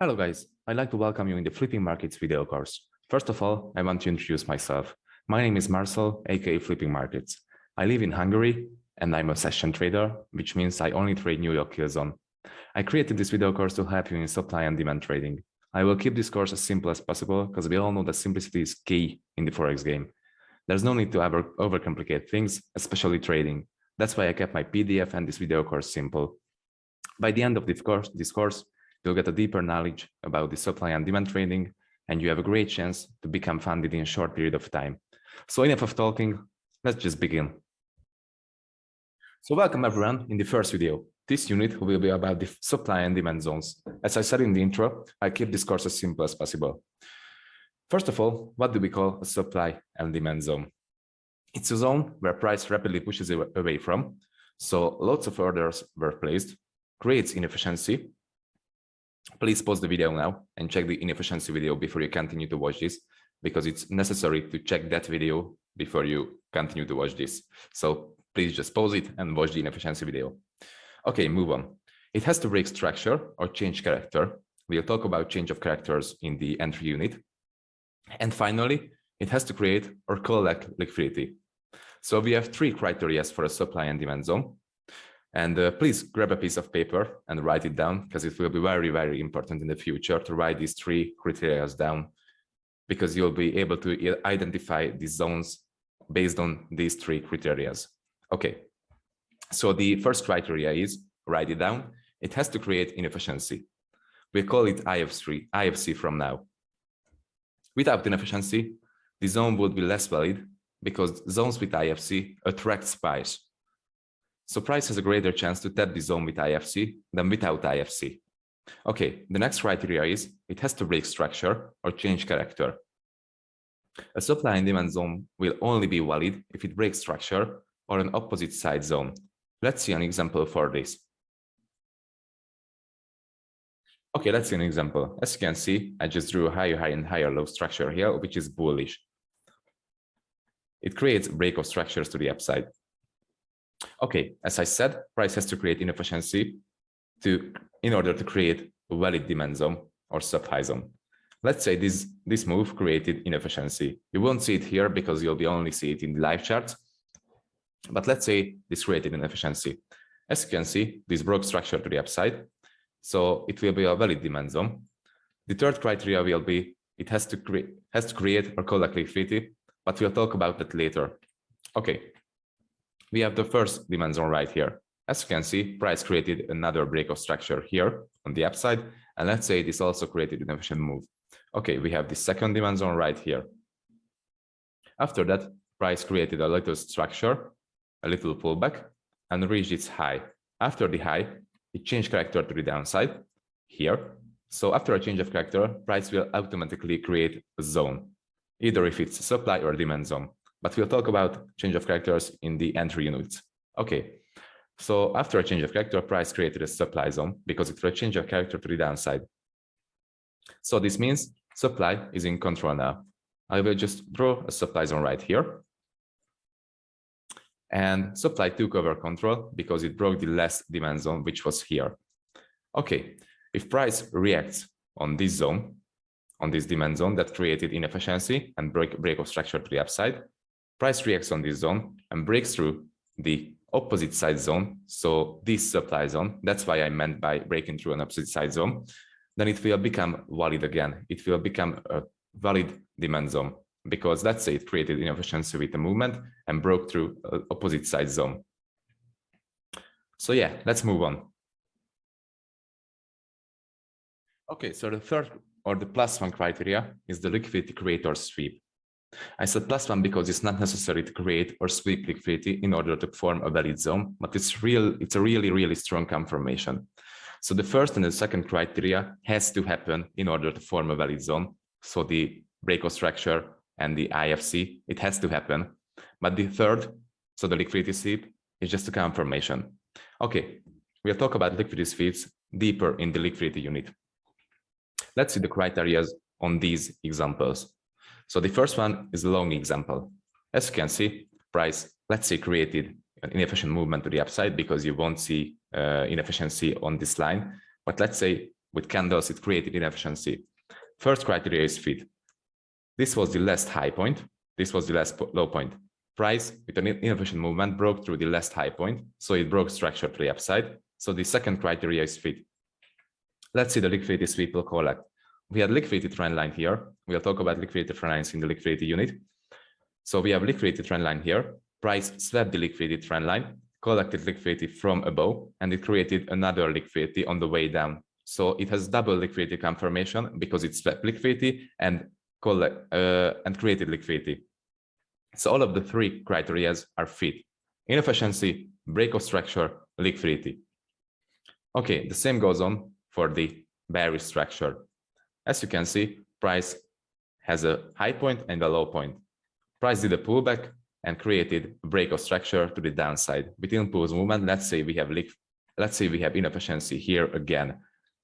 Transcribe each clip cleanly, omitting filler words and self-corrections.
Hello guys, I'd like to welcome you in the Flipping Markets video course. First of all, I want to introduce myself. My name is Marcel, aka Flipping Markets. I live in Hungary and I'm a session trader, which means I only trade New York Kill Zone. I created this video course to help you in supply and demand trading. I will keep this course as simple as possible because we all know that simplicity is key in the Forex game. There's no need to ever overcomplicate things, especially trading. That's why I kept my PDF and this video course simple. By the end of this course, you'll get a deeper knowledge about the supply and demand trading, and you have a great chance to become funded in a short period of time. So enough of talking, let's just begin. So welcome everyone in the first video. This unit will be about the supply and demand zones. As I said in the intro, I keep this course as simple as possible. First of all, what do we call a supply and demand zone? It's a zone where price rapidly pushes away from, so lots of orders were placed, creates inefficiency. Please pause the video now and check the inefficiency video before you continue to watch this, because it's necessary to check that video before you continue to watch this. So please just pause it and watch the inefficiency video. Okay, move on. It has to break structure or change character. We'll talk about change of characters in the entry unit. And finally, it has to create or collect liquidity. So we have three criteria for a supply and demand zone. And please grab a piece of paper and write it down, because it will be very, very important in the future to write these three criteria down, because you'll be able to identify the zones based on these three criteria. Okay, so the first criteria is, write it down, it has to create inefficiency. We call it IFC from now. Without inefficiency, the zone would be less valid, because zones with IFC attract price. So price has a greater chance to tap the zone with IFC than without IFC. Okay, the next criteria is it has to break structure or change character. A supply and demand zone will only be valid if it breaks structure or an opposite side zone. Let's see an example for this. Okay, let's see an example. As you can see, I just drew a higher high and higher low structure here, which is bullish. It creates a break of structures to the upside. Okay, as I said, price has to create inefficiency in order to create a valid demand zone or sub-high zone. Let's say this move created inefficiency. You won't see it here because you'll only see it in the live charts. But let's say this created inefficiency. As you can see, this broke structure to the upside, so it will be a valid demand zone. The third criteria will be it has to create or collect liquidity, but we'll talk about that later. Okay. We have the first demand zone right here. As you can see, price created another break of structure here on the upside. And let's say this also created an inefficient move. Okay, we have the second demand zone right here. After that, price created a little structure, a little pullback, and reached its high. After the high, it changed character to the downside here. So after a change of character, price will automatically create a zone, either if it's a supply or demand zone. But we'll talk about change of characters in the entry units. Okay, so after a change of character, price created a supply zone because it will change of character to the downside. So this means supply is in control now. I will just draw a supply zone right here. And supply took over control because it broke the last demand zone, which was here. Okay, if price reacts on this zone, on this demand zone that created inefficiency and break of structure to the upside, price reacts on this zone and breaks through the opposite side zone. So this supply zone, that's why I meant by breaking through an opposite side zone, then it will become valid again. It will become a valid demand zone because let's say it created inefficiency with the movement and broke through an opposite side zone. So yeah, let's move on. Okay, so the third or the +1 criteria is the liquidity creator sweep. I said +1 because it's not necessary to create or sweep liquidity in order to form a valid zone, but it's a really, really strong confirmation. So the first and the second criteria has to happen in order to form a valid zone. So the break of structure and the IFC, it has to happen. But the third, so the liquidity sweep, is just a confirmation. Okay, we'll talk about liquidity sweeps deeper in the liquidity unit. Let's see the criteria on these examples. So the first one is a long example. As you can see, price, let's say, created an inefficient movement to the upside because you won't see inefficiency on this line. But let's say with candles, it created inefficiency. First criteria is feed. This was the last high point. This was the last low point. Price with an inefficient movement broke through the last high point, so it broke structure to the upside. So the second criteria is feed. Let's see the liquidity sweep will collect. We had liquidity trend line here. We'll talk about liquidity trend lines in the liquidity unit. So we have liquidity trend line here. Price swept the liquidity trend line, collected liquidity from above, and it created another liquidity on the way down. So it has double liquidity confirmation because it swept liquidity and created liquidity. So all of the three criteria are feed: inefficiency, break of structure, liquidity. Okay, the same goes on for the bearish structure. As you can see, price has a high point and a low point. Price did a pullback and created a break of structure to the downside. With impulse movement, let's say we have inefficiency here again.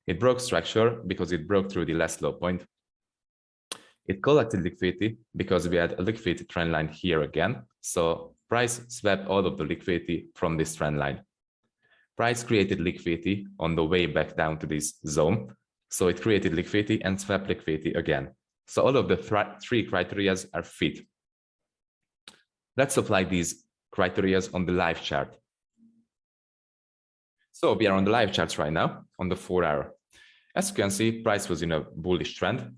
It broke structure because it broke through the last low point. It collected liquidity because we had a liquidity trend line here again. So price swept all of the liquidity from this trend line. Price created liquidity on the way back down to this zone. So it created liquidity and swept liquidity again. So all of the three criteria are feed. Let's apply these criteria on the live chart. So we are on the live charts right now on the 4-hour. As you can see, price was in a bullish trend.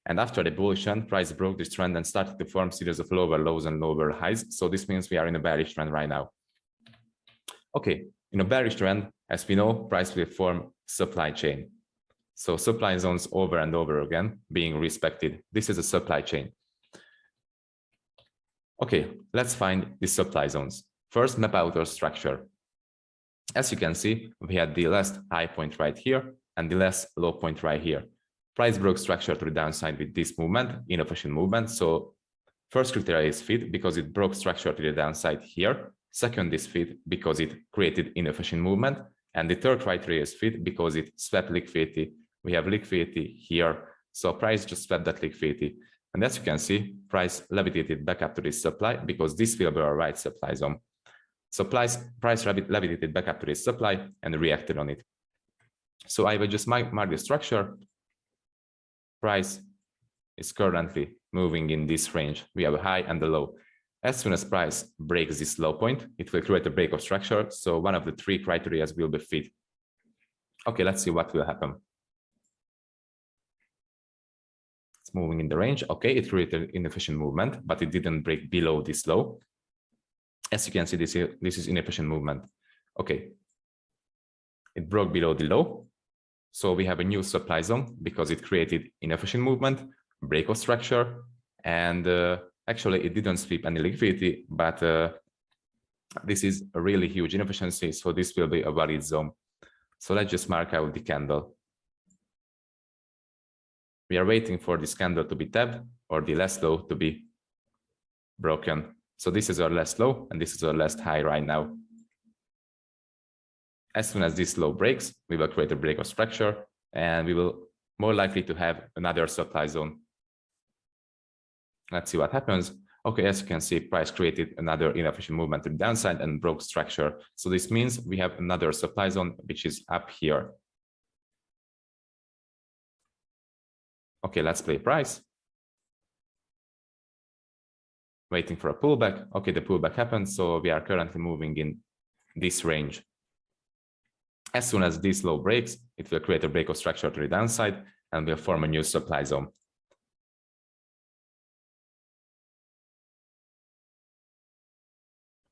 And after the bullish trend, price broke this trend and started to form series of lower lows and lower highs. So this means we are in a bearish trend right now. Okay, in a bearish trend, as we know, price will form supply chain. So supply zones over and over again being respected. This is a supply chain. Okay, let's find the supply zones. First, map out our structure. As you can see, we had the last high point right here and the last low point right here. Price broke structure to the downside with this movement, inefficient movement. So first criteria is feed because it broke structure to the downside here. Second is feed because it created inefficient movement. And the third criteria is feed because it swept liquidity. We have liquidity here. So price just swept that liquidity. And as you can see, price levitated back up to this supply because this will be our right supply zone. So price levitated back up to this supply and reacted on it. So I will just mark the structure. Price is currently moving in this range. We have a high and a low. As soon as price breaks this low point, it will create a break of structure. So one of the three criteria will be feed. Okay, let's see what will happen. It's moving in the range. Okay, it created inefficient movement, but it didn't break below this low. As you can see, this is inefficient movement. Okay, it broke below the low. So we have a new supply zone because it created inefficient movement, break of structure, and actually it didn't sweep any liquidity, but this is a really huge inefficiency. So this will be a valid zone. So let's just mark out the candle. We are waiting for this candle to be tapped or the last low to be broken. So this is our last low and this is our last high right now. As soon as this low breaks, we will create a break of structure and we will more likely to have another supply zone. Let's see what happens. Okay, as you can see, price created another inefficient movement to the downside and broke structure. So this means we have another supply zone, which is up here. Okay, let's play price. Waiting for a pullback. Okay, the pullback happened. So we are currently moving in this range. As soon as this low breaks, it will create a break of structure to the downside and will form a new supply zone.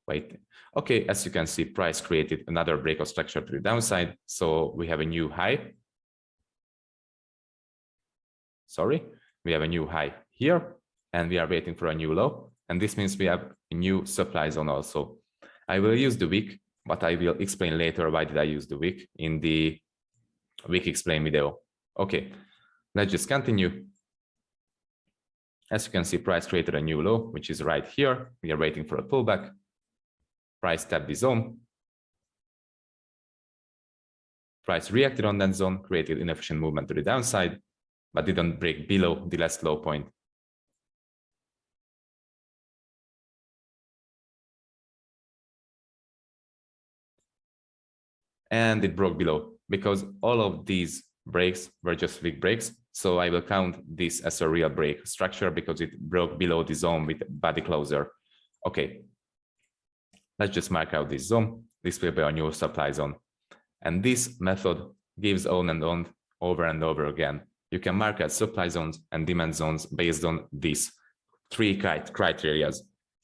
Wait. Okay, as you can see, price created another break of structure to the downside. So we have a new high. Sorry, we have a new high here and we are waiting for a new low. And this means we have a new supply zone also. I will use the wick, but I will explain later why did I use the wick in the wick explain video. Okay, let's just continue. As you can see, price created a new low, which is right here. We are waiting for a pullback. Price tapped the zone. Price reacted on that zone, created inefficient movement to the downside, but didn't break below the last low point. And it broke below because all of these breaks were just weak breaks. So I will count this as a real break structure because it broke below the zone with body closer. Okay, let's just mark out this zone. This will be our new supply zone. And this method gives on and on over and over again. You can mark out supply zones and demand zones based on these three criteria: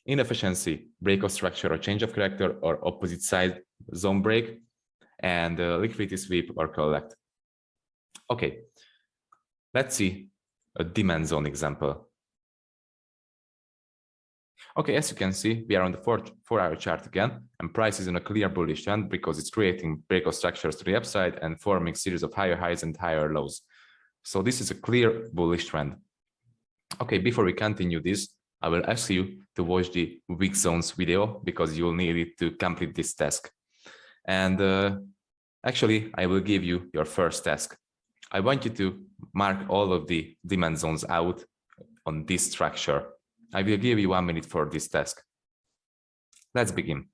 inefficiency, break of structure or change of character, or opposite side zone break, and liquidity sweep or collect. Okay, let's see a demand zone example. Okay, as you can see, we are on the 4-hour chart again, and price is in a clear bullish trend because it's creating break of structures to the upside and forming series of higher highs and higher lows. So this is a clear bullish trend. Okay, before we continue this, I will ask you to watch the weak zones video because you will need it to complete this task. And actually, I will give you your first task. I want you to mark all of the demand zones out on this structure. I will give you 1 minute for this task. Let's begin.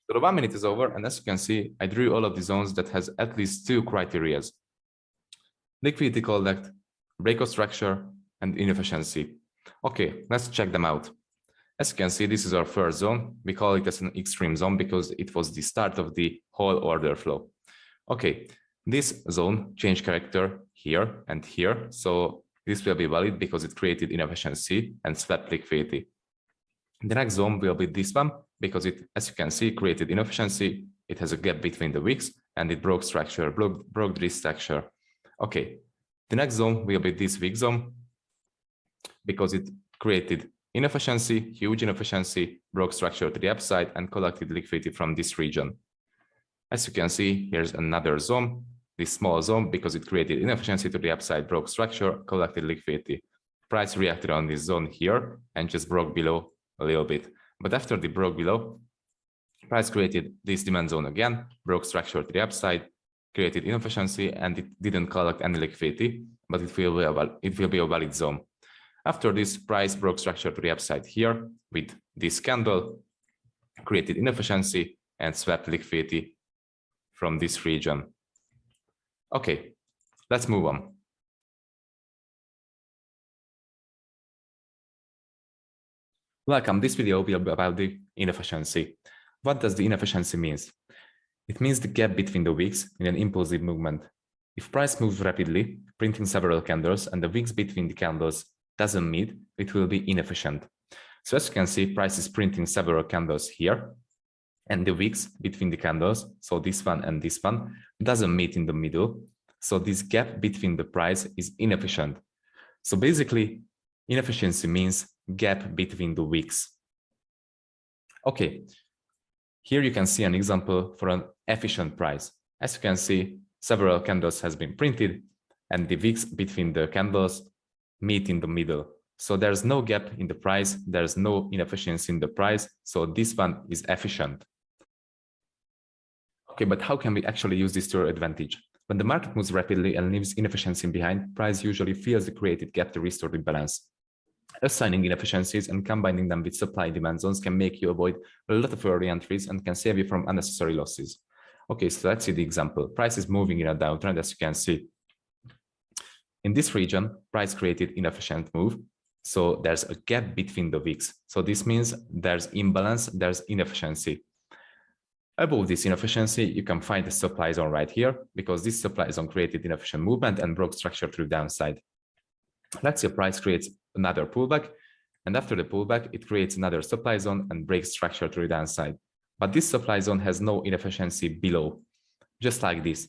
So the 1 minute is over, and as you can see, I drew all of the zones that has at least 2 criteria: liquidity collect, break of structure, and inefficiency. Okay, let's check them out. As you can see, this is our first zone. We call it as an extreme zone because it was the start of the whole order flow. Okay, this zone changed character here and here. So this will be valid because it created inefficiency and swept liquidity. The next zone will be this one because it, as you can see, created inefficiency. It has a gap between the wicks and it broke structure, broke this structure. Okay, the next zone will be this wick zone because it created inefficiency, huge inefficiency, broke structure to the upside and collected liquidity from this region. As you can see, here's another zone, this small zone, because it created inefficiency to the upside, broke structure, collected liquidity. Price reacted on this zone here and just broke below a little bit. But after the broke below, price created this demand zone again, broke structure to the upside, created inefficiency, and it didn't collect any liquidity, but it will be a valid zone. After this, price broke structure to the upside here with this candle, created inefficiency, and swept liquidity from this region. Okay, let's move on. Welcome, this video will be about the inefficiency. What does the inefficiency mean? It means the gap between the wicks in an impulsive movement. If price moves rapidly, printing several candles, and the wicks between the candles doesn't meet, it will be inefficient. So as you can see, price is printing several candles here, and the wicks between the candles, so this one and this one, doesn't meet in the middle. So this gap between the price is inefficient. So basically, inefficiency means gap between the wicks. Okay, here you can see an example for an efficient price. As you can see, several candles has been printed and the wicks between the candles meet in the middle. So there's no gap in the price, there's no inefficiency in the price, so this one is efficient. Okay, but how can we actually use this to our advantage? When the market moves rapidly and leaves inefficiency behind, price usually fills the created gap to restore the balance. Assigning inefficiencies and combining them with supply and demand zones can make you avoid a lot of early entries and can save you from unnecessary losses. Okay, so let's see the example. Price is moving in a downtrend, as you can see. In this region, price created inefficient move. So there's a gap between the wicks. So this means there's imbalance, there's inefficiency. Above this inefficiency, you can find the supply zone right here, because this supply zone created inefficient movement and broke structure through downside. Let's say price creates another pullback, and after the pullback, it creates another supply zone and breaks structure through downside. But this supply zone has no inefficiency below, just like this.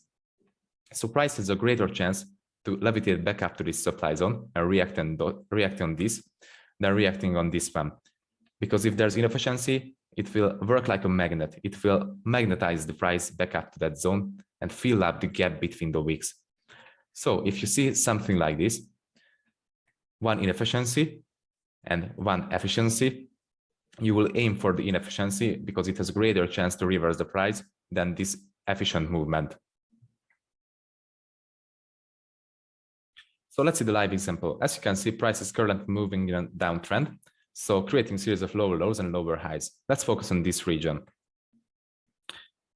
So price has a greater chance to levitate back up to this supply zone and react on this than reacting on this one. Because if there's inefficiency, it will work like a magnet. It will magnetize the price back up to that zone and fill up the gap between the wicks. So if you see something like this, one inefficiency and one efficiency, you will aim for the inefficiency because it has a greater chance to reverse the price than this efficient movement. So let's see the live example. As you can see, price is currently moving in a downtrend, so creating a series of lower lows and lower highs. Let's focus on this region.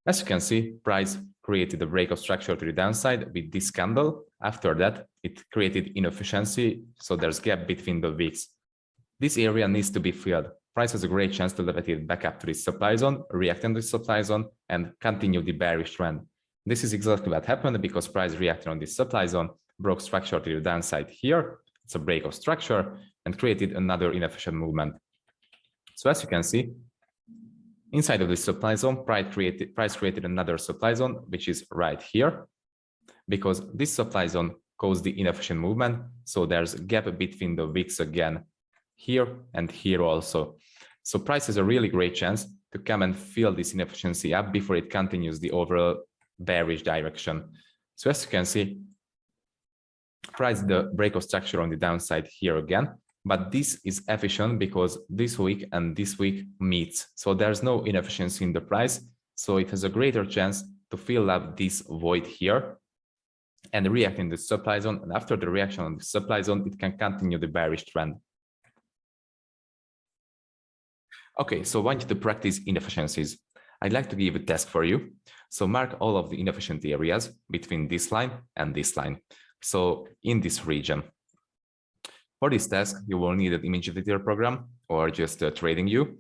As you can see, price created a breakout structure to the downside with this candle. After that, it created inefficiency, so there's gap between the wicks. This area needs to be filled. Price has a great chance to levitate back up to this supply zone, react on this supply zone, and continue the bearish trend. This is exactly what happened because price reacted on this supply zone, broke structure to the downside here. It's a breakout structure and created another inefficient movement. So as you can see, inside of this supply zone, price created another supply zone, which is right here, because this supply zone caused the inefficient movement. So there's a gap between the wicks again, here and here also. So price has a really great chance to come and fill this inefficiency up before it continues the overall bearish direction. So as you can see, price the breakout structure on the downside here again, but this is efficient because this week and this week meets. So there's no inefficiency in the price. So it has a greater chance to fill up this void here and react in the supply zone. And after the reaction on the supply zone, it can continue the bearish trend. Okay, so I want you to practice inefficiencies. I'd like to give a task for you. So mark all of the inefficient areas between this line and this line. So in this region. For this task, you will need an image editor program or just a TradingView,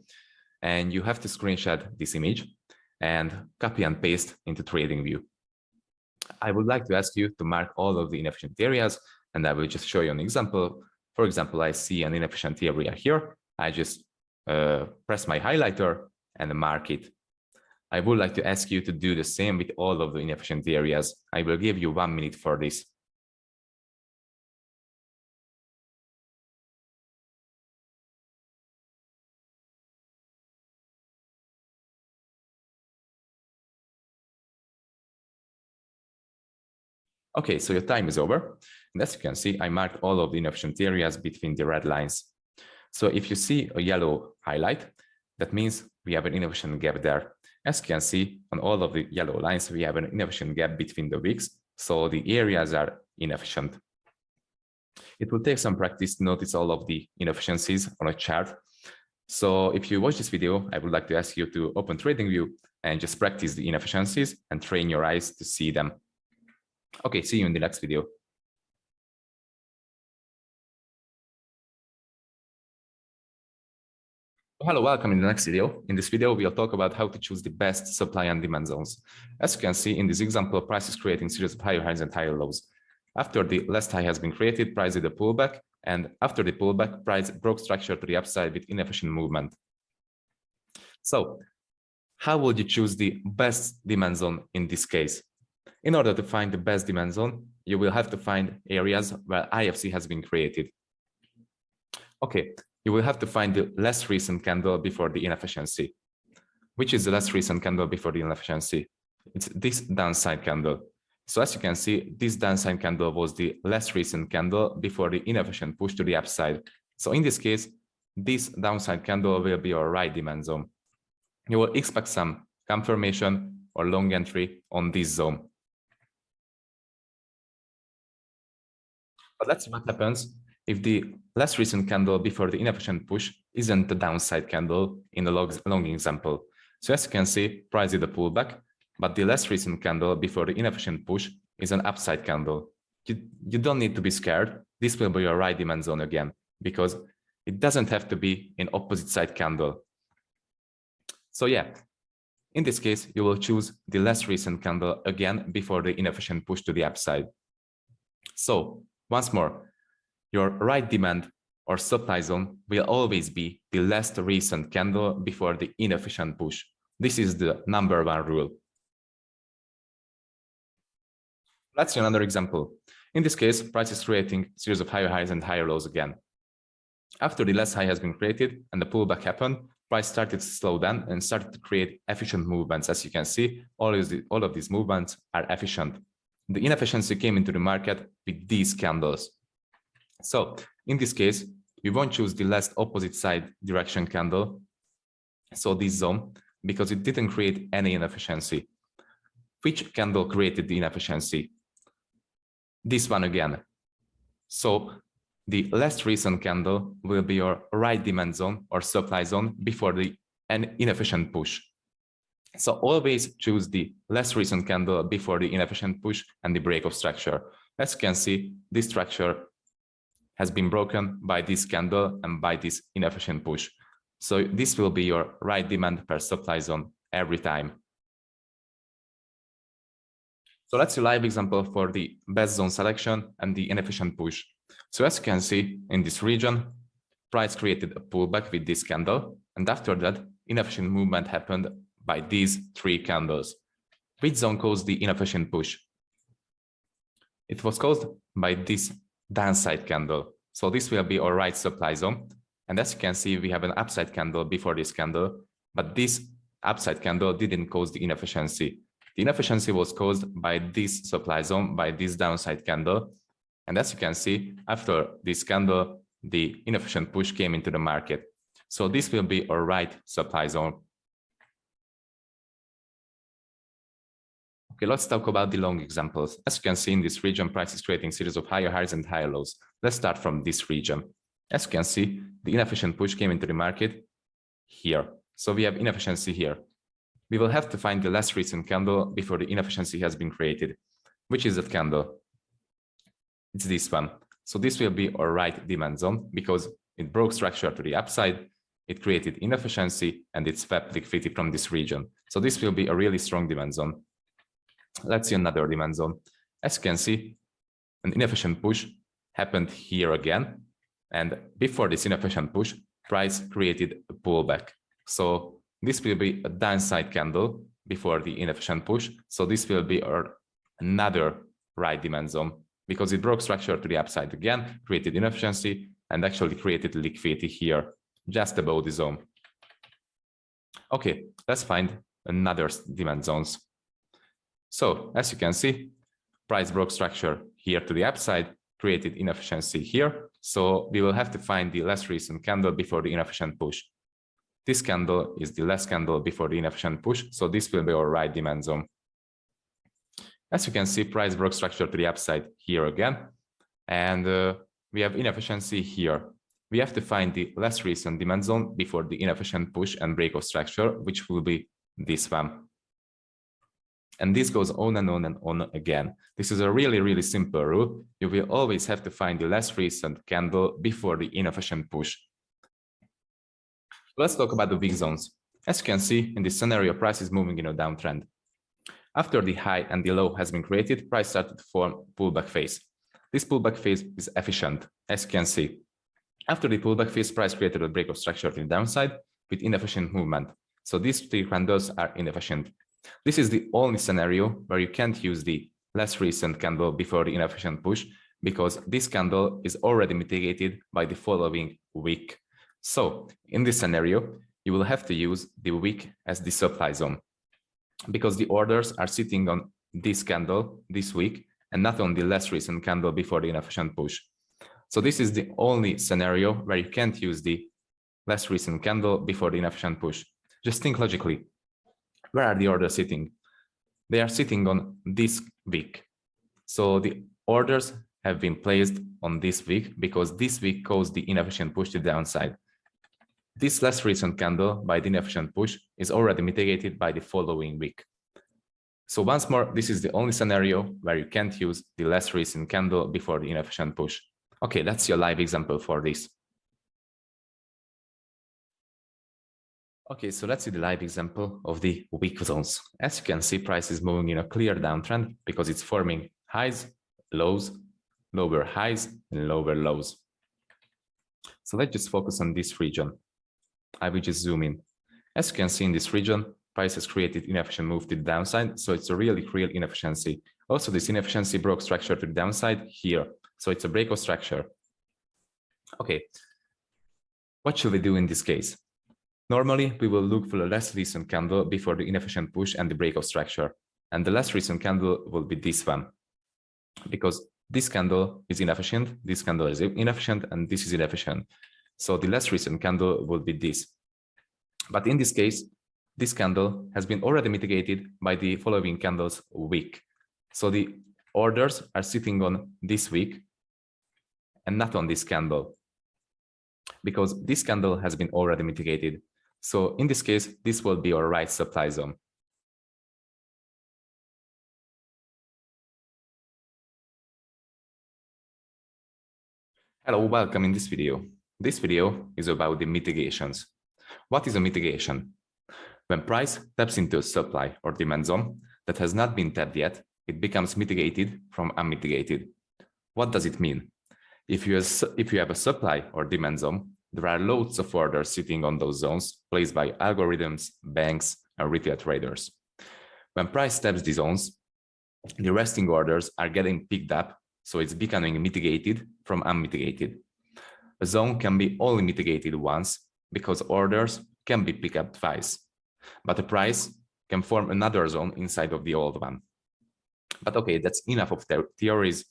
and you have to screenshot this image and copy and paste into TradingView. I would like to ask you to mark all of the inefficient areas, and I will just show you an example. For example, I see an inefficient area here. I just press my highlighter and mark it. I would like to ask you to do the same with all of the inefficient areas. I will give you 1 minute for this. Okay, so your time is over. And as you can see, I marked all of the inefficient areas between the red lines. So if you see a yellow highlight, that means we have an inefficient gap there. As you can see, on all of the yellow lines, we have an inefficient gap between the wicks. So the areas are inefficient. It will take some practice to notice all of the inefficiencies on a chart. So if you watch this video, I would like to ask you to open TradingView and just practice the inefficiencies and train your eyes to see them. Okay, see you in the next video. Hello, welcome in the next video. In this video, we'll talk about how to choose the best supply and demand zones. As you can see in this example, price is creating series of higher highs and higher lows. After the last high has been created, price did a pullback, and after the pullback, price broke structure to the upside with inefficient movement. So, how would you choose the best demand zone in this case? In order to find the best demand zone, you will have to find areas where IFC has been created. Okay, you will have to find the less recent candle before the inefficiency. Which is the less recent candle before the inefficiency? It's this downside candle. So as you can see, this downside candle was the less recent candle before the inefficient push to the upside. So in this case, this downside candle will be your right demand zone. You will expect some confirmation or long entry on this zone. But let's see what happens if the less recent candle before the inefficient push isn't the downside candle in the long example. So as you can see, price did a pullback, but the less recent candle before the inefficient push is an upside candle. You don't need to be scared. This will be your right demand zone again, because it doesn't have to be an opposite side candle. So yeah, In this case, you will choose the less recent candle again before the inefficient push to the upside. So once more, your right demand or supply zone will always be the last recent candle before the inefficient push. This is the #1 rule. Let's see another example. In this case, price is creating a series of higher highs and higher lows again. After the last high has been created and the pullback happened, price started to slow down and started to create efficient movements. As you can see, all of these movements are efficient. The inefficiency came into the market with these candles. So in this case, we won't choose the last opposite side direction candle, so this zone, because it didn't create any inefficiency. Which candle created the inefficiency? This one again. So the last recent candle will be your right demand zone or supply zone before an inefficient push. So always choose the less recent candle before the inefficient push and the break of structure. As you can see, this structure has been broken by this candle and by this inefficient push. So this will be your right demand per supply zone every time. So let's see a live example for the best zone selection and the inefficient push. So as you can see in this region, price created a pullback with this candle, and after that, inefficient movement happened by these 3 candles. Which zone caused the inefficient push? It was caused by this downside candle. So this will be our right supply zone. And as you can see, we have an upside candle before this candle, but this upside candle didn't cause the inefficiency. The inefficiency was caused by this supply zone, by this downside candle. And as you can see, after this candle, the inefficient push came into the market. So this will be our right supply zone. Okay, let's talk about the long examples. As you can see in this region, price is creating a series of higher highs and higher lows. Let's start from this region. As you can see, the inefficient push came into the market here. So we have inefficiency here. We will have to find the last recent candle before the inefficiency has been created. Which is that candle? It's this one. So this will be our right demand zone because it broke structure to the upside, it created inefficiency, and it swept liquidity from this region. So this will be a really strong demand zone. Let's see another demand zone. As you can see, an inefficient push happened here again. And before this inefficient push, price created a pullback. So this will be a downside candle before the inefficient push. So this will be another right demand zone because it broke structure to the upside again, created inefficiency, and actually created liquidity here, just above the zone. Okay, let's find another demand zones. So as you can see, price broke structure here to the upside, created inefficiency here. So we will have to find the last recent candle before the inefficient push. This candle is the last candle before the inefficient push. So this will be our right demand zone. As you can see, price broke structure to the upside here again. And we have inefficiency here. We have to find the last recent demand zone before the inefficient push and break of structure, which will be this one. And this goes on and on and on again. This is a really, really simple rule. You will always have to find the last recent candle before the inefficient push. Let's talk about the weak zones. As you can see, in this scenario, price is moving in a downtrend. After the high and the low has been created, price started to form pullback phase. This pullback phase is efficient, as you can see. After the pullback phase, price created a break of structure to the downside with inefficient movement. So these 3 candles are inefficient. This is the only scenario where you can't use the last recent candle before the inefficient push because this candle is already mitigated by the following wick. So in this scenario, you will have to use the wick as the supply zone because the orders are sitting on this candle, this wick, and not on the last recent candle before the inefficient push. So this is the only scenario where you can't use the last recent candle before the inefficient push. Just think logically. Where are the orders sitting? They are sitting on this wick. So the orders have been placed on this wick because this wick caused the inefficient push to the downside. This last recent candle by the inefficient push is already mitigated by the following wick. So once more, this is the only scenario where you can't use the last recent candle before the inefficient push. Okay, let's see a live example for this. Okay, so let's see the live example of the weak zones. As you can see, price is moving in a clear downtrend because it's forming highs, lows, lower highs, and lower lows. So let's just focus on this region. I will just zoom in. As you can see in this region, price has created inefficient move to the downside, so it's a really real inefficiency. Also, this inefficiency broke structure to the downside here, so it's a break of structure. Okay, what should we do in this case? Normally, we will look for a less recent candle before the inefficient push and the break of structure. And the less recent candle will be this one, because this candle is inefficient, this candle is inefficient, and this is inefficient. So the less recent candle will be this. But in this case, this candle has been already mitigated by the following candles wick. So the orders are sitting on this wick and not on this candle, because this candle has been already mitigated. So in this case, this will be our right supply zone. Hello, welcome in this video. This video is about the mitigations. What is a mitigation? When price taps into a supply or demand zone that has not been tapped yet, it becomes mitigated from unmitigated. What does it mean? If you have a supply or demand zone, there are loads of orders sitting on those zones placed by algorithms, banks, and retail traders. When price taps the zones, the resting orders are getting picked up, so it's becoming mitigated from unmitigated. A zone can be only mitigated once because orders can be picked up twice, but the price can form another zone inside of the old one. But okay, that's enough of theories.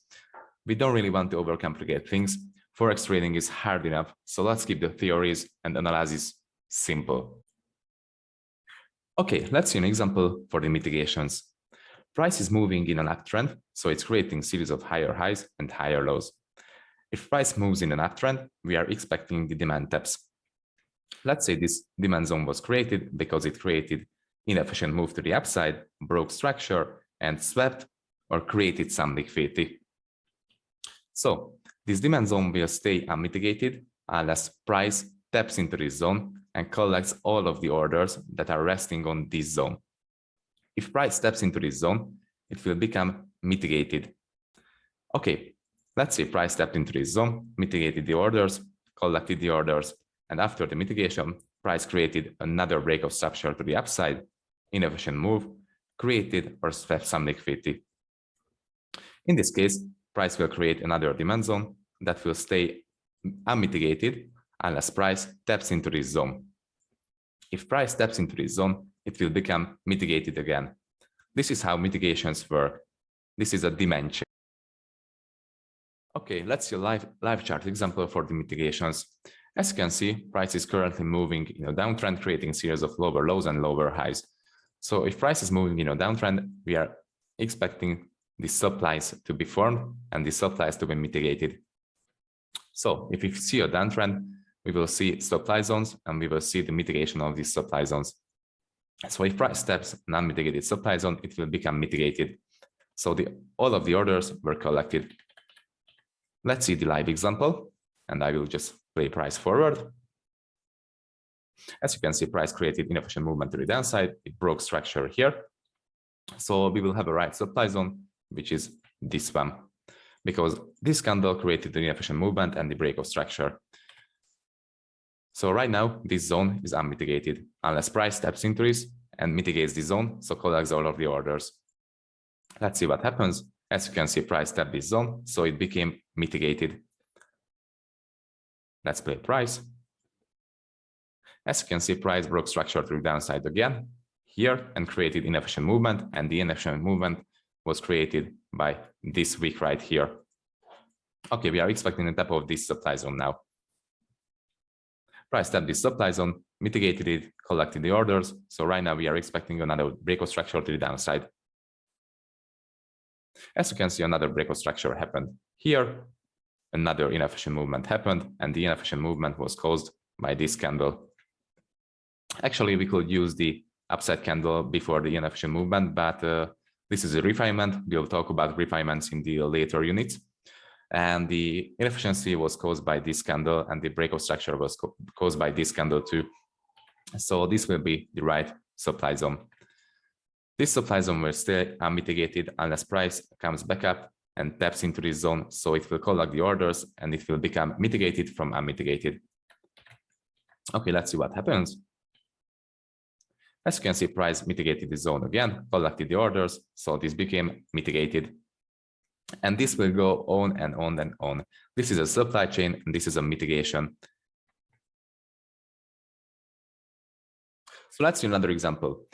We don't really want to overcomplicate things. Forex trading is hard enough, so let's keep the theories and analysis simple. Okay, let's see an example for the mitigations. Price is moving in an uptrend, so it's creating a series of higher highs and higher lows. If price moves in an uptrend, we are expecting the demand taps. Let's say this demand zone was created because it created inefficient move to the upside, broke structure, and swept or created some liquidity. So this demand zone will stay unmitigated unless price taps into this zone and collects all of the orders that are resting on this zone. If price taps into this zone, it will become mitigated. Okay, let's say price tapped into this zone, mitigated the orders, collected the orders, and after the mitigation, price created another break of structure to the upside, inefficient move, created or swept some liquidity. In this case, price will create another demand zone that will stay unmitigated unless price taps into this zone. If price taps into this zone, it will become mitigated again. This is how mitigations work. This is a demand chain. Okay, let's see a live chart example for the mitigations. As you can see, price is currently moving in a downtrend, creating a series of lower lows and lower highs. So if price is moving in a downtrend, we are expecting the supplies to be formed and the supplies to be mitigated. So if we see a downtrend, we will see supply zones and we will see the mitigation of these supply zones. So if price taps an unmitigated supply zone, it will become mitigated. So all of the orders were collected. Let's see the live example, and I will just play price forward. As you can see, price created inefficient movement to the downside. It broke structure here. So we will have a right supply zone, which is this one, because this candle created the inefficient movement and the break of structure. So right now, this zone is unmitigated unless price taps into this and mitigates the zone, so collects all of the orders. Let's see what happens. As you can see, price tapped this zone, so it became mitigated. Let's play price. As you can see, price broke structure to the downside again here and created inefficient movement, and the inefficient movement was created by this wick right here. Okay, we are expecting the tap of this supply zone now. Price tapped this supply zone, mitigated it, collected the orders. So right now we are expecting another break of structure to the downside. As you can see, another break of structure happened here. Another inefficient movement happened, and the inefficient movement was caused by this candle. Actually, we could use the upside candle before the inefficient movement, but this is a refinement. We'll talk about refinements in the later units. And the inefficiency was caused by this candle, and the break of structure was caused by this candle too. So this will be the right supply zone. This supply zone will stay unmitigated unless price comes back up and taps into this zone. So it will collect the orders and it will become mitigated from unmitigated. Okay, let's see what happens. As you can see, price mitigated the zone again, collected the orders, so this became mitigated. And this will go on and on and on. This is a supply chain, and this is a mitigation. So let's see another example.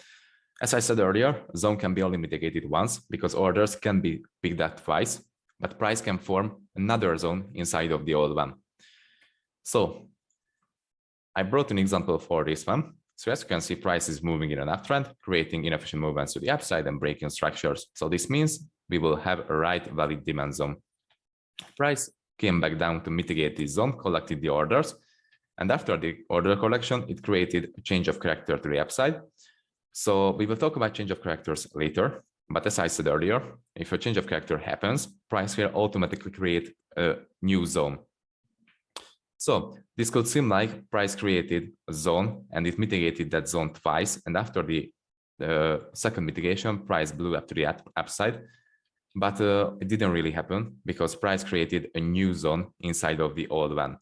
As I said earlier, zone can be only mitigated once because orders can be picked up twice, but price can form another zone inside of the old one. So I brought an example for this one. So as you can see, price is moving in an uptrend, creating inefficient movements to the upside and breaking structures. So this means we will have a right valid demand zone. Price came back down to mitigate this zone, collected the orders, and after the order collection, it created a change of character to the upside. So we will talk about change of characters later, but as I said earlier, if a change of character happens, price will automatically create a new zone. So this could seem like price created a zone and it mitigated that zone twice. And after the second mitigation, price blew up to the upside. But it didn't really happen because price created a new zone inside of the old one.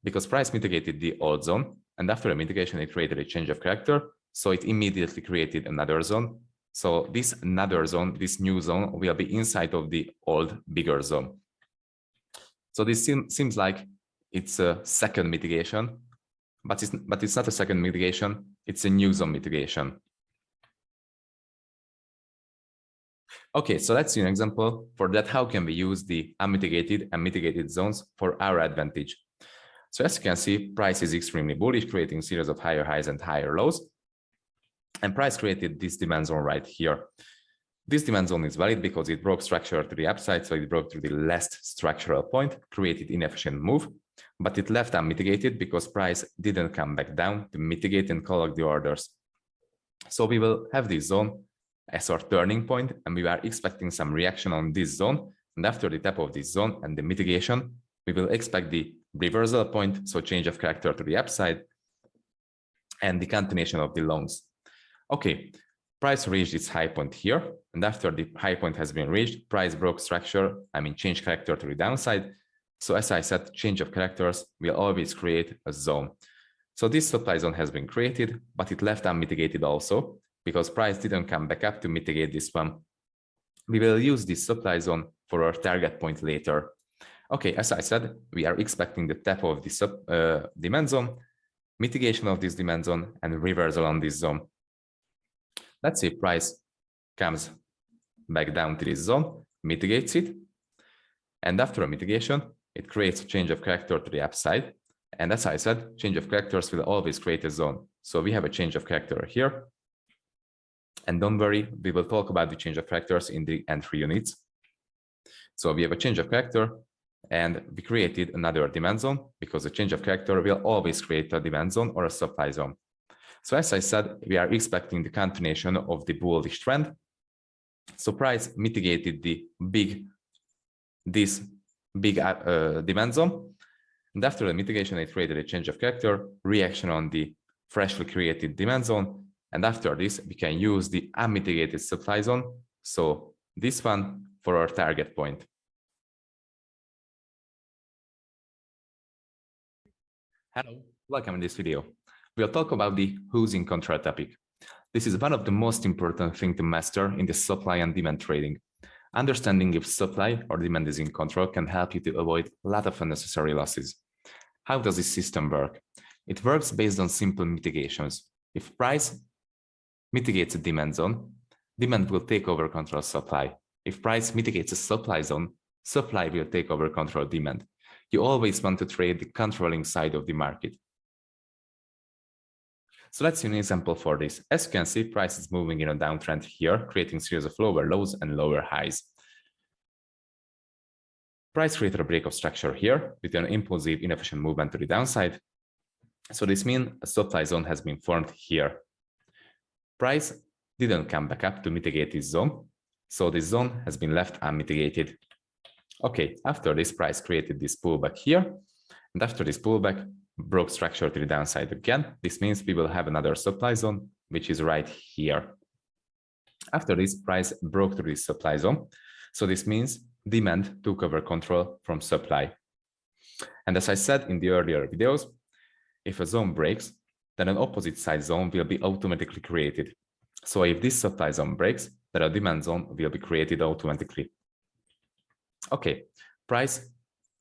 Because price mitigated the old zone, and after a mitigation, it created a change of character. So it immediately created another zone. So this another zone, this new zone, will be inside of the old bigger zone. So this seems like it's a second mitigation, but it's not a second mitigation, it's a new zone mitigation. Okay, so let's see an example for that. How can we use the unmitigated and mitigated zones for our advantage? So as you can see, price is extremely bullish, creating a series of higher highs and higher lows. And price created this demand zone right here. This demand zone is valid because it broke structure to the upside, so it broke to the last structural point, created inefficient move, but it left unmitigated because price didn't come back down to mitigate and collect the orders. So we will have this zone as our turning point, and we are expecting some reaction on this zone. And after the tap of this zone and the mitigation, we will expect the reversal point, so change of character to the upside, and the continuation of the longs. Okay, price reached its high point here, and after the high point has been reached, price broke structure, change character to the downside. So as I said, change of characters will always create a zone. So this supply zone has been created, but it left unmitigated also, because price didn't come back up to mitigate this one. We will use this supply zone for our target point later. Okay, as I said, we are expecting the tap of this demand zone, mitigation of this demand zone, and reversal on this zone. Let's say price comes back down to this zone, mitigates it, and after a mitigation, it creates a change of character to the upside. And as I said, change of characters will always create a zone. So we have a change of character here. And don't worry, we will talk about the change of characters in the entry units. So we have a change of character, and we created another demand zone because the change of character will always create a demand zone or a supply zone. So as I said, we are expecting the continuation of the bullish trend. So price mitigated this big demand zone. And after the mitigation, it created a change of character, reaction on the freshly created demand zone. And after this, we can use the unmitigated supply zone. So this one for our target point. Hello, welcome in this video. We'll talk about the who's in control topic. This is one of the most important things to master in the supply and demand trading. Understanding if supply or demand is in control can help you to avoid a lot of unnecessary losses. How does this system work? It works based on simple mitigations. If price mitigates a demand zone, demand will take over control supply. If price mitigates a supply zone, supply will take over control demand. You always want to trade the controlling side of the market. So let's see an example for this. As you can see, price is moving in a downtrend here, creating a series of lower lows and lower highs. Price created a break of structure here with an impulsive, inefficient movement to the downside. So this means a supply zone has been formed here. Price didn't come back up to mitigate this zone. So this zone has been left unmitigated. Okay, after this, price created this pullback here. And after this pullback, broke structure to the downside again. This means we will have another supply zone, which is right here. After this, price broke through this supply zone. So this means demand took over control from supply. And as I said in the earlier videos, if a zone breaks, then an opposite side zone will be automatically created. So if this supply zone breaks, then a demand zone will be created automatically. Okay, price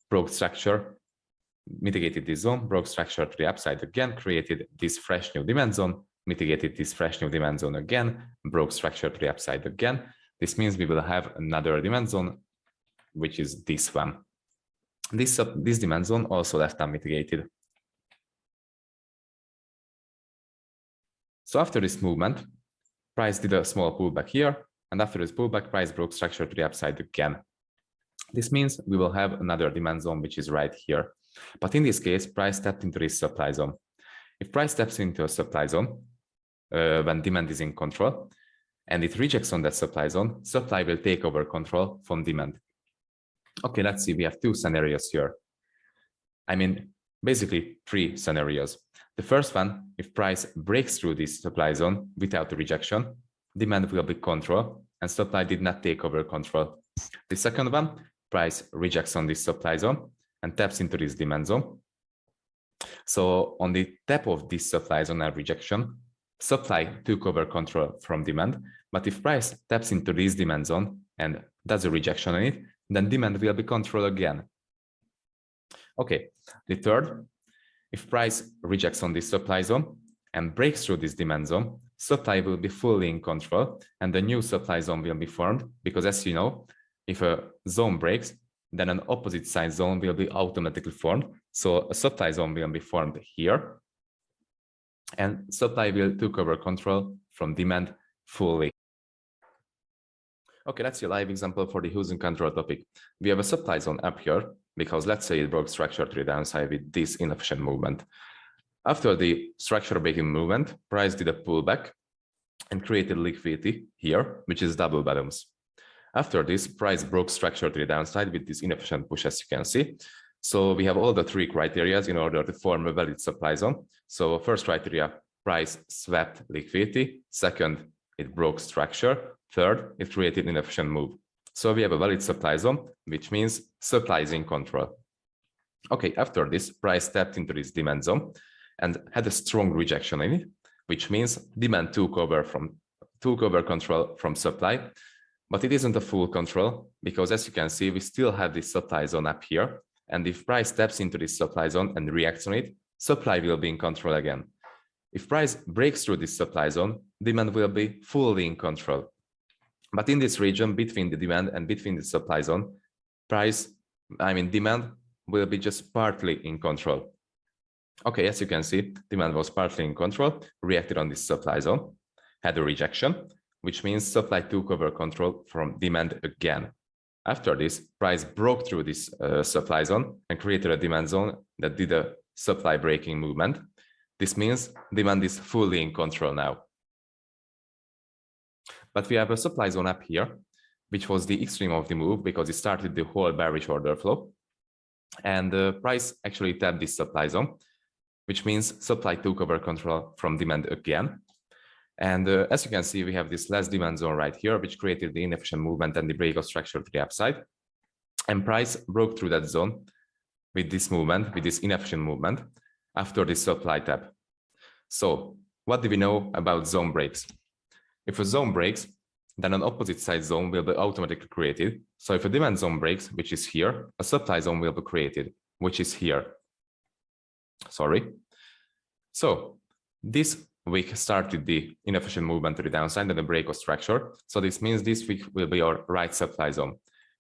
broke structure, mitigated this zone, broke structure to the upside again, created this fresh new demand zone, mitigated this fresh new demand zone again, broke structure to the upside again. This means we will have another demand zone, which is this one. This demand zone also left unmitigated. So after this movement, price did a small pullback here, and after this pullback, price broke structure to the upside again. This means we will have another demand zone, which is right here. But in this case, price tapped into this supply zone. If price taps into a supply zone, when demand is in control, and it rejects on that supply zone, supply will take over control from demand. Okay, let's see, we have two scenarios here. I mean, basically 3 scenarios. The first one, if price breaks through this supply zone without the rejection, demand will be control and supply did not take over control. The second one, price rejects on this supply zone and taps into this demand zone. So on the tap of this supply zone and rejection, supply took over control from demand. But if price taps into this demand zone and does a rejection on it, then demand will be control again. Okay, the third, if price rejects on this supply zone and breaks through this demand zone, supply will be fully in control and the new supply zone will be formed because, as you know, if a zone breaks, then an opposite side zone will be automatically formed. So a supply zone will be formed here and supply will take over control from demand fully. Okay, let's see a live example for the who's in control topic. We have a supply zone up here because let's say it broke structure to the downside with this inefficient movement. After the structure breaking movement, price did a pullback and created liquidity here, which is double bottoms. After this, price broke structure to the downside with this inefficient push, as you can see. So we have all the 3 criteria in order to form a valid supply zone. So first criteria, price swept liquidity. Second, it broke structure. Third, it created an inefficient move. So we have a valid supply zone, which means supply is in control. Okay, after this, price tapped into this demand zone and had a strong rejection in it, which means demand took over control from supply. But it isn't a full control because, as you can see, we still have this supply zone up here. And if price taps into this supply zone and reacts on it, supply will be in control again. If price breaks through this supply zone, demand will be fully in control. But in this region between the demand and between the supply zone, demand will be just partly in control. Okay, as you can see, demand was partly in control, reacted on this supply zone, had a rejection, which means supply took over control from demand again. After this, price broke through this supply zone and created a demand zone that did a supply breaking movement. This means demand is fully in control now. But we have a supply zone up here, which was the extreme of the move because it started the whole bearish order flow. And the price actually tapped this supply zone, which means supply took over control from demand again. And as you can see, we have this last demand zone right here, which created the inefficient movement and the break of structure to the upside. And price broke through that zone with this movement, with this inefficient movement after this supply tap. So what do we know about zone breaks? If a zone breaks, then an opposite side zone will be automatically created. So if a demand zone breaks, which is here, a supply zone will be created, which is here. Sorry. So this week started the inefficient movement to the downside and the break of structure. So this means this week will be our right supply zone.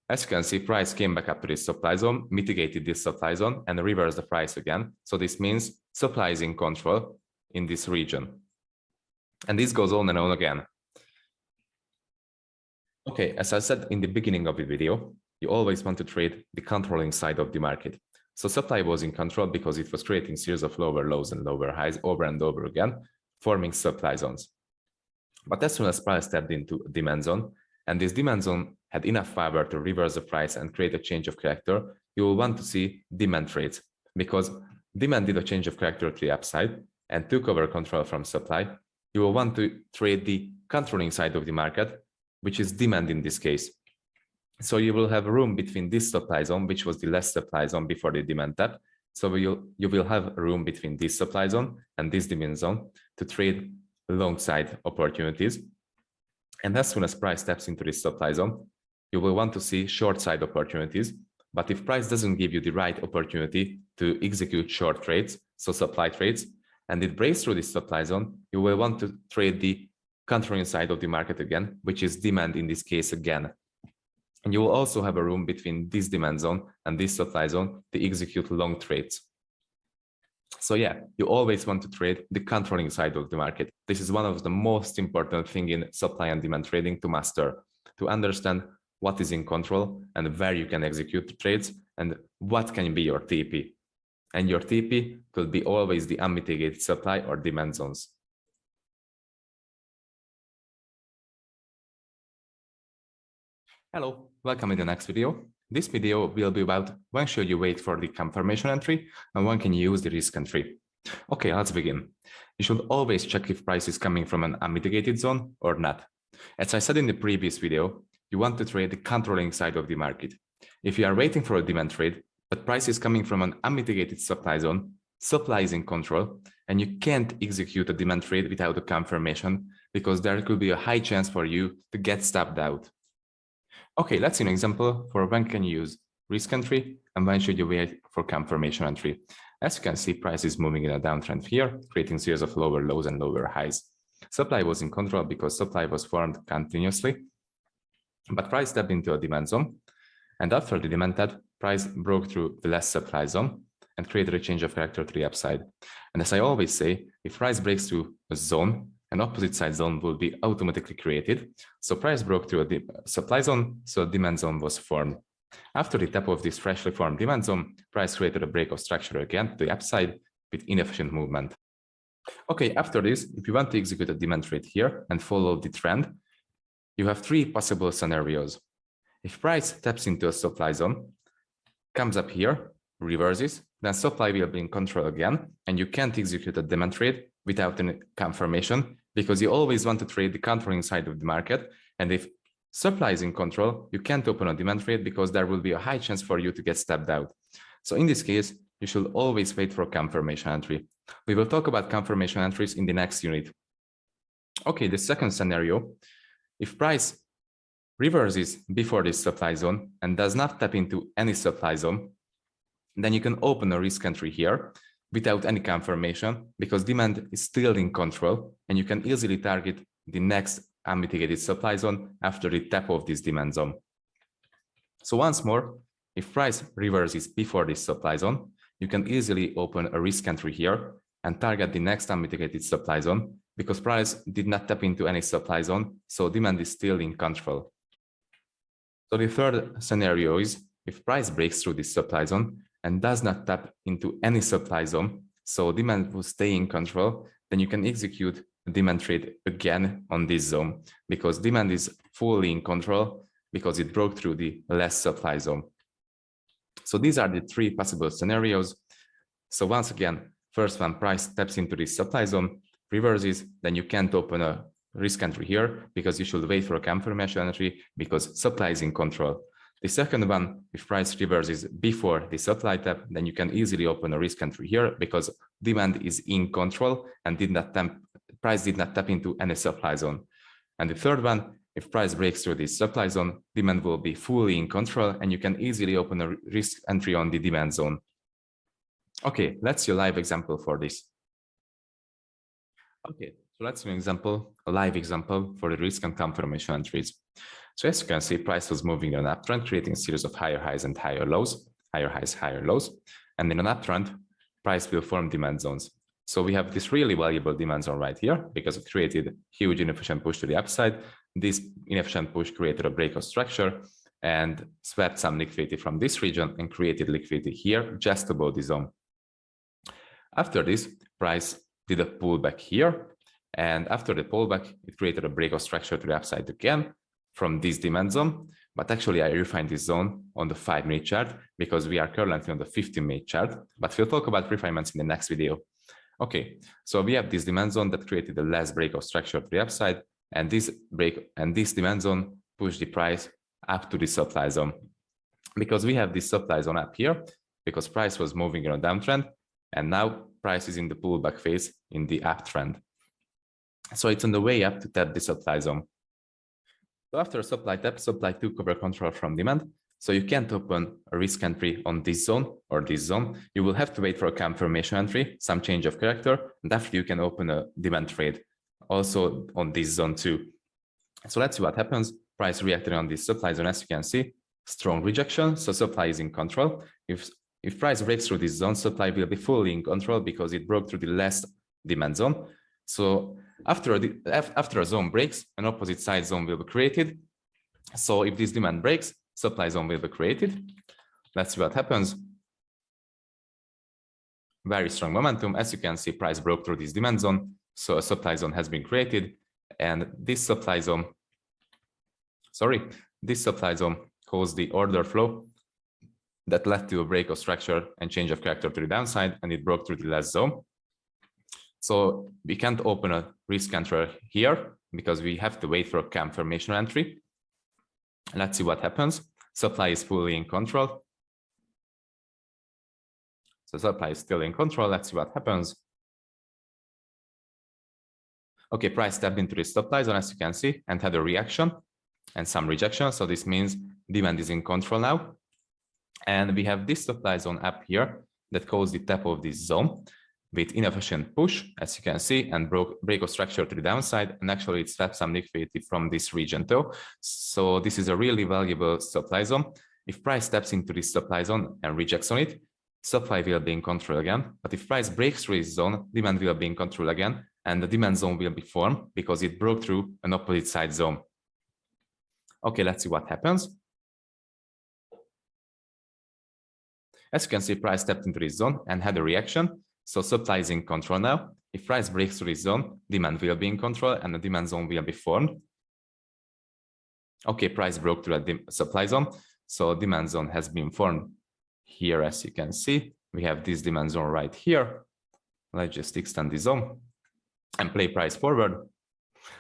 As you can see, price came back up to this supply zone, mitigated this supply zone, and reversed the price again. So this means supply is in control in this region. And this goes on and on again. Okay, as I said in the beginning of the video, you always want to trade the controlling side of the market. So supply was in control because it was creating series of lower lows and lower highs over and over again, forming supply zones. But as soon as price tapped into demand zone, and this demand zone had enough power to reverse the price and create a change of character, you will want to see demand trades because demand did a change of character to the upside and took over control from supply, you will want to trade the controlling side of the market, which is demand in this case. So you will have room between this supply zone, which was the last supply zone before the demand tap. So you will have room between this supply zone and this demand zone to trade long side opportunities. And as soon as price taps into this supply zone, you will want to see short side opportunities. But if price doesn't give you the right opportunity to execute short trades, so supply trades, and it breaks through this supply zone, you will want to trade the controlling side of the market again, which is demand in this case again. And you will also have a room between this demand zone and this supply zone to execute long trades. So yeah, you always want to trade the controlling side of the market. This is one of the most important things in supply and demand trading to master, to understand what is in control and where you can execute the trades and what can be your TP. And your TP will be always the unmitigated supply or demand zones. Hello, welcome in the next video. This video will be about when should you wait for the confirmation entry and when can you use the risk entry. Okay, let's begin. You should always check if price is coming from an unmitigated zone or not. As I said in the previous video, you want to trade the controlling side of the market. If you are waiting for a demand trade, but price is coming from an unmitigated supply zone, supply is in control, and you can't execute a demand trade without a confirmation because there could be a high chance for you to get stopped out. Okay, let's see an example for when can you use risk entry and when should you wait for confirmation entry. As you can see, price is moving in a downtrend here, creating series of lower lows and lower highs. Supply was in control because supply was formed continuously, but price tapped into a demand zone. And after the demand tap, price broke through the last supply zone and created a change of character to the upside. And as I always say, if price breaks through a zone, an opposite side zone will be automatically created. So price broke through a supply zone, so a demand zone was formed. After the tap of this freshly formed demand zone, price created a break of structure again to the upside with inefficient movement. Okay, after this, if you want to execute a demand trade here and follow the trend, you have three possible scenarios. If price taps into a supply zone, comes up here, reverses, then supply will be in control again, and you can't execute a demand trade without any confirmation because you always want to trade the controlling side of the market. And if supply is in control, you can't open a demand trade because there will be a high chance for you to get stepped out. So in this case, you should always wait for confirmation entry. We will talk about confirmation entries in the next unit. Okay, the second scenario, if price reverses before this supply zone and does not tap into any supply zone, then you can open a risk entry here without any confirmation because demand is still in control and you can easily target the next unmitigated supply zone after the tap of this demand zone. So once more, if price reverses before this supply zone, you can easily open a risk entry here and target the next unmitigated supply zone because price did not tap into any supply zone, so demand is still in control. So the third scenario is if price breaks through this supply zone and does not tap into any supply zone, so demand will stay in control, then you can execute a demand trade again on this zone because demand is fully in control because it broke through the last supply zone. So these are the three possible scenarios. So once again, first one, price taps into this supply zone, reverses, then you can't open a risk entry here because you should wait for a confirmation entry because supply is in control. The second one, if price reverses before the supply tap, then you can easily open a risk entry here because demand is in control and price did not tap into any supply zone. And the third one, if price breaks through this supply zone, demand will be fully in control and you can easily open a risk entry on the demand zone. Okay, let's see a live example for this. Okay, so let's see a live example for the risk and confirmation entries. So as you can see, price was moving in an uptrend, creating a series of higher highs and higher lows, higher highs, higher lows. And in an uptrend, price will form demand zones. So we have this really valuable demand zone right here because it created huge inefficient push to the upside. This inefficient push created a break of structure and swept some liquidity from this region and created liquidity here just above the zone. After this, price did a pullback here. And after the pullback, it created a break of structure to the upside again from this demand zone, but actually I refined this zone on the 5-minute chart because we are currently on the 15-minute chart, but we'll talk about refinements in the next video. Okay, so we have this demand zone that created the last breakout structure to the upside, and this demand zone pushed the price up to the supply zone. Because we have this supply zone up here, because price was moving in a downtrend, and now price is in the pullback phase in the uptrend. So it's on the way up to tap the supply zone. So after a supply tap, supply took over control from demand. So you can't open a risk entry on this zone or this zone. You will have to wait for a confirmation entry, some change of character, and after you can open a demand trade also on this zone too. So let's see what happens. Price reacted on this supply zone, as you can see, strong rejection. So supply is in control. If price breaks through this zone, supply will be fully in control because it broke through the last demand zone. So after a zone breaks, an opposite side zone will be created. So if this demand breaks, supply zone will be created. Let's see what happens. Very strong momentum. As you can see, price broke through this demand zone. So a supply zone has been created. And this supply zone caused the order flow that led to a break of structure and change of character to the downside, and it broke through the last zone. So we can't open a risk entry here because we have to wait for a confirmation entry. Let's see what happens. Supply is fully in control. So supply is still in control. Let's see what happens. Okay, price tapped into the supply zone, as you can see, and had a reaction and some rejection. So this means demand is in control now. And we have this supply zone up here that caused the tap of this zone with inefficient push, as you can see, and break of structure to the downside. And actually it swapped some liquidity from this region too. So this is a really valuable supply zone. If price steps into this supply zone and rejects on it, supply will be in control again. But if price breaks through this zone, demand will be in control again, and the demand zone will be formed because it broke through an opposite side zone. Okay, let's see what happens. As you can see, price stepped into this zone and had a reaction. So supply is in control now. If price breaks through this zone, demand will be in control and the demand zone will be formed. Okay, price broke through the supply zone. So demand zone has been formed here, as you can see. We have this demand zone right here. Let's just extend the zone and play price forward.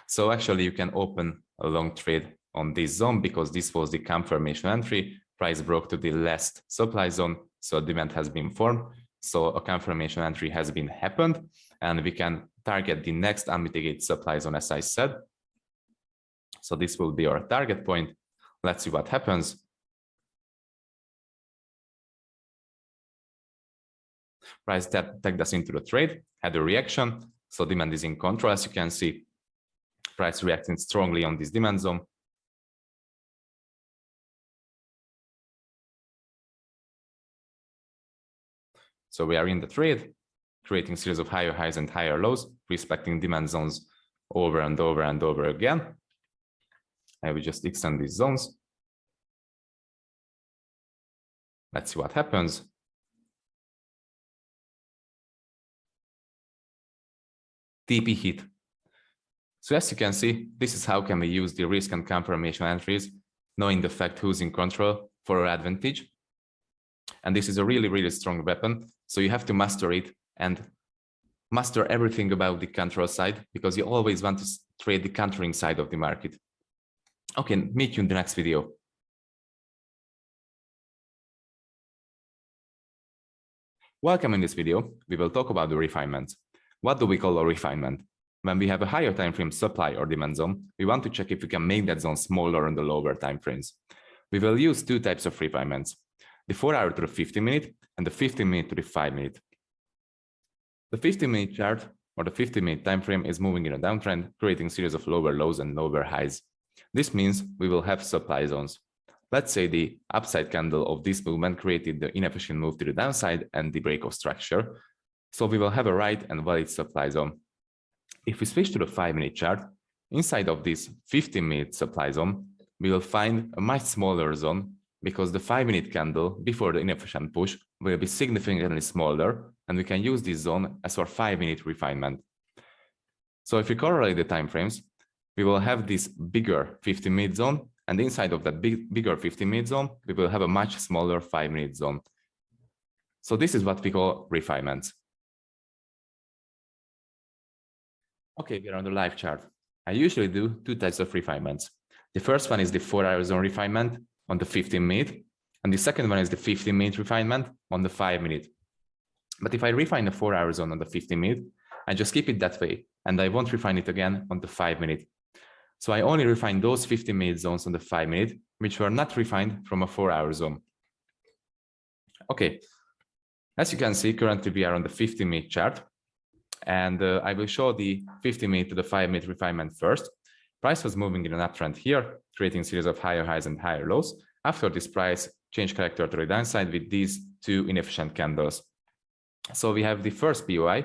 So actually you can open a long trade on this zone because this was the confirmation entry. Price broke to the last supply zone. So demand has been formed. So a confirmation entry has been happened, and we can target the next unmitigated supply zone, as I said. So this will be our target point. Let's see what happens. Price tagged us into the trade, had a reaction. So demand is in control, as you can see. Price reacting strongly on this demand zone. So we are in the trade, creating series of higher highs and higher lows, respecting demand zones over and over and over again. I will just extend these zones. Let's see what happens. TP hit. So as you can see, this is how can we use the risk and confirmation entries, knowing the fact who's in control for our advantage. And this is a really, really strong weapon. So you have to master it and master everything about the control side, because you always want to trade the countering side of the market. Okay, meet you in the next video. Welcome. In this video, we will talk about the refinement. What do we call a refinement? When we have a higher time frame supply or demand zone, we want to check if we can make that zone smaller on the lower time frames. We will use two types of refinements: the 4-hour to the 15-minute and the 15-minute to the 5-minute. The 15-minute chart or the 15-minute time frame is moving in a downtrend, creating a series of lower lows and lower highs. This means we will have supply zones. Let's say the upside candle of this movement created the inefficient move to the downside and the break of structure. So we will have a right and valid supply zone. If we switch to the 5-minute chart, inside of this 15-minute supply zone, we will find a much smaller zone, because the 5-minute candle before the inefficient push will be significantly smaller, and we can use this zone as our 5-minute refinement. So if we correlate the timeframes, we will have this bigger 15-minute zone And inside of that bigger 15-minute zone, we will have a much smaller 5-minute zone. So this is what we call refinements. Okay, we're on the live chart. I usually do two types of refinements. The first one is the 4-hour zone refinement on the 15-minute, and the second one is the 15-minute refinement on the 5-minute. But if I refine the 4-hour zone on the 15-minute, I just keep it that way, and I won't refine it again on the 5-minute. So I only refine those 15-minute zones on the 5-minute, which were not refined from a 4-hour zone. Okay, as you can see, currently we are on the 15-minute chart, and I will show the 15-minute to the 5-minute refinement first. Price was moving in an uptrend here, creating a series of higher highs and higher lows. After this, price changed character to the downside with these two inefficient candles. So we have the first POI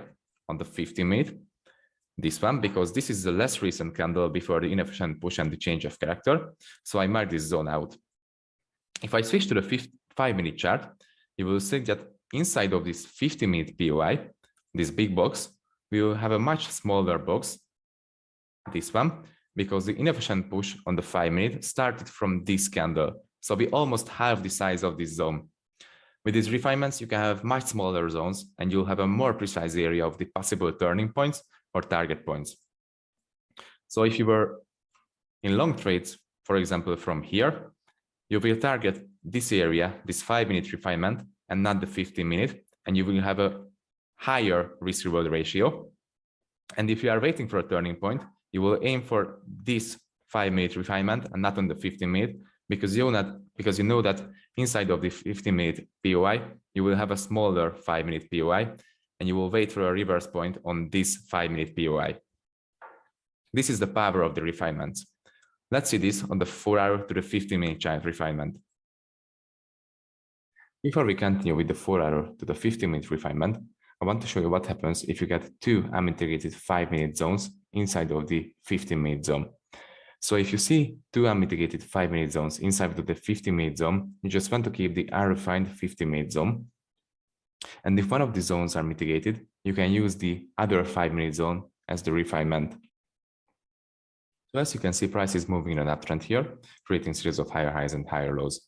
on the 15-minute, this one, because this is the less recent candle before the inefficient push and the change of character. So I mark this zone out. If I switch to the 5-minute chart, you will see that inside of this 15-minute POI, this big box, we will have a much smaller box, this one, because the inefficient push on the 5-minute started from this candle. So we almost halve the size of this zone. With these refinements, you can have much smaller zones, and you'll have a more precise area of the possible turning points or target points. So if you were in long trades, for example, from here, you will target this area, this 5-minute refinement, and not the 15-minute, and you will have a higher risk-reward ratio. And if you are waiting for a turning point, you will aim for this 5-minute refinement and not on the 15-minute, because you know that inside of the 15-minute POI, you will have a smaller 5-minute POI, and you will wait for a reverse point on this 5-minute POI. This is the power of the refinements. Let's see this on the 4-hour to the 15-minute chart refinement. Before we continue with the 4-hour to the 15-minute refinement, I want to show you what happens if you get two unmitigated 5-minute zones inside of the 15-minute zone. So if you see two unmitigated 5-minute zones inside of the 15-minute zone, you just want to keep the unrefined 15-minute zone. And if one of the zones are mitigated, you can use the other 5-minute zone as the refinement. So as you can see, price is moving in an uptrend here, creating a series of higher highs and higher lows.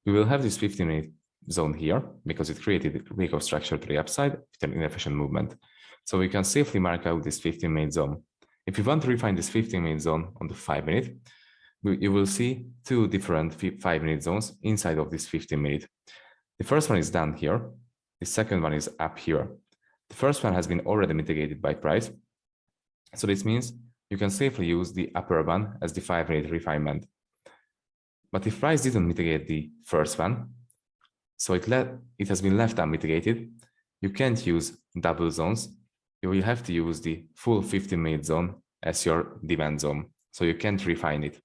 We will have this 15-minute zone here because it created a break of structure to the upside with an inefficient movement. So we can safely mark out this 15-minute zone. If you want to refine this 15-minute zone on the 5-minute, you will see two different 5-minute zones inside of this 15-minute. The first one is down here. The second one is up here. The first one has been already mitigated by price. So this means you can safely use the upper one as the 5-minute refinement. But if price didn't mitigate the first one, so it has been left unmitigated, you can't use double zones. You will have to use the full 15-minute zone as your demand zone. So you can't refine it.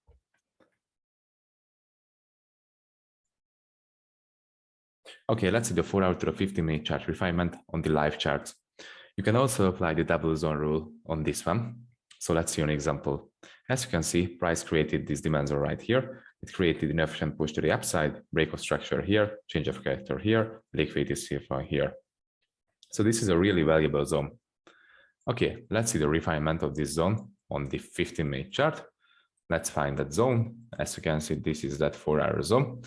Okay, let's see the 4-hour to the 15-minute chart refinement on the live charts. You can also apply the double zone rule on this one. So let's see an example. As you can see, price created this demand zone right here. It created an inefficient push to the upside, break of structure here, change of character here, liquidity CFI here. So this is a really valuable zone. Okay, let's see the refinement of this zone on the 15-minute chart. Let's find that zone. As you can see, this is that 4-hour zone.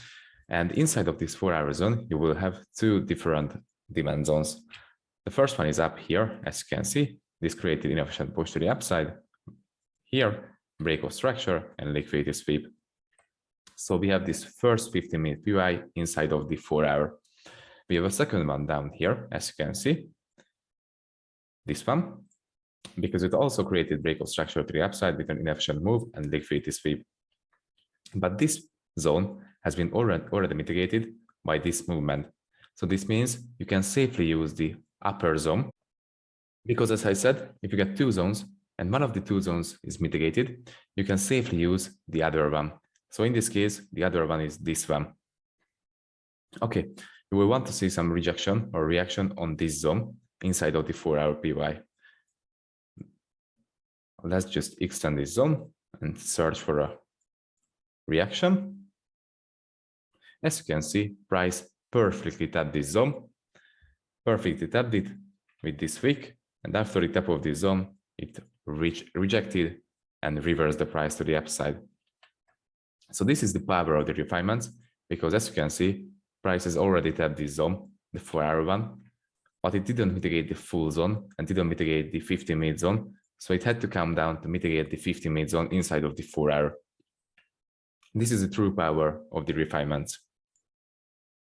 And inside of this 4-hour zone, you will have two different demand zones. The first one is up here. As you can see, this created inefficient push to the upside. Here, break of structure and liquidity sweep. So we have this first 15-minute POI inside of the 4-hour. We have a second one down here, as you can see. This one, because it also created break of structure to the upside with an inefficient move and liquidity sweep. But this zone has been already mitigated by this movement. So this means you can safely use the upper zone, because as I said, if you get two zones and one of the two zones is mitigated, you can safely use the other one. So in this case, the other one is this one. Okay, you will want to see some rejection or reaction on this zone inside of the 4-hour POI. Let's just extend this zone and search for a reaction. As you can see, price perfectly tapped this zone, perfectly tapped it with this wick, and after the tap of this zone, it rejected and reversed the price to the upside. So this is the power of the refinements, because as you can see, prices already tapped this zone, the 4-hour one, but it didn't mitigate the full zone and didn't mitigate the 50-minute zone. So it had to come down to mitigate the 50-minute zone inside of the 4-hour. This is the true power of the refinements.